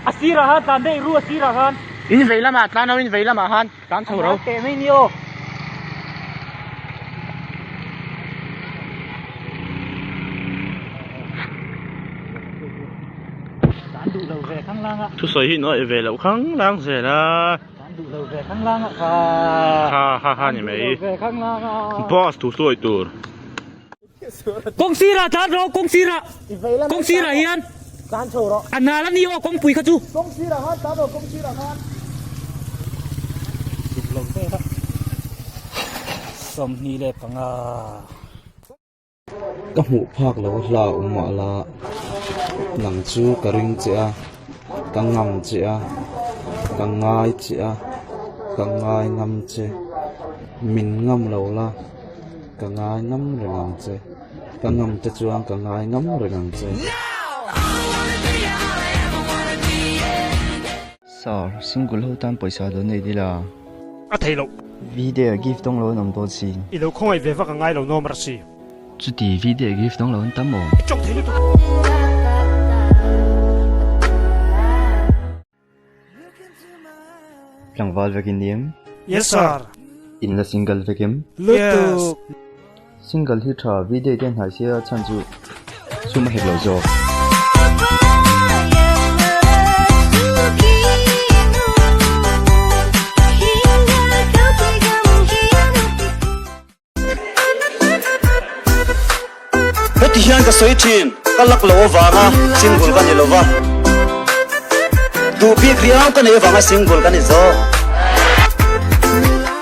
Asirahan tanda iru asirahan. In vậy lắm mà, ta nói in vậy lắm mà han, tán thầu đâu. Kệ mấy nhiêu. Tán đủ đầu về khang lang ạ. Thu soi hi nói về lẩu khăng lang rồi là. Tán đủ đầu về khang lang ạ. Ha nhỉ mày. Về khang lang ạ. Boss thu soi tour. Kong sira tán rồi, kong sira. Kong sira hiền. Tán sầu đó. Anh nào lắm nhiều kong bùi khát chu. Công sĩ là hơn, tán rồi công sĩ là hơn. Lồng thế đó. Sầm ni đẹp bằng à. Các mụ phạc là mà là nắng chú cả ring chia, cả ngầm chia, cả ngai chia, cả ngai ngầm chia, mình ngầm lâu là cả ngai ngầm rồi ngầm chia, cả ngầm chia chuang cả ngai ngầm rồi ngầm chia. Sir, single hậu tan पैसा đó này đi là. À thầy lục. Video gift đông lâu nằm多錢。 一路空係về phát ngay lâu nôm ra xí. Chú đi video gift đông lâu tắm mồ. Trong thầy lục. Lang val về kinh nghiệm. Yes sir. In là single về kiếm. Yes. Single hi tra video điện thoại xe chân chú. Chú mà hết lâu rồi. Heti hian ka soi thin ka lak lo wanga single ka ni lova tu pi kriam ka nei wanga single ka ni zo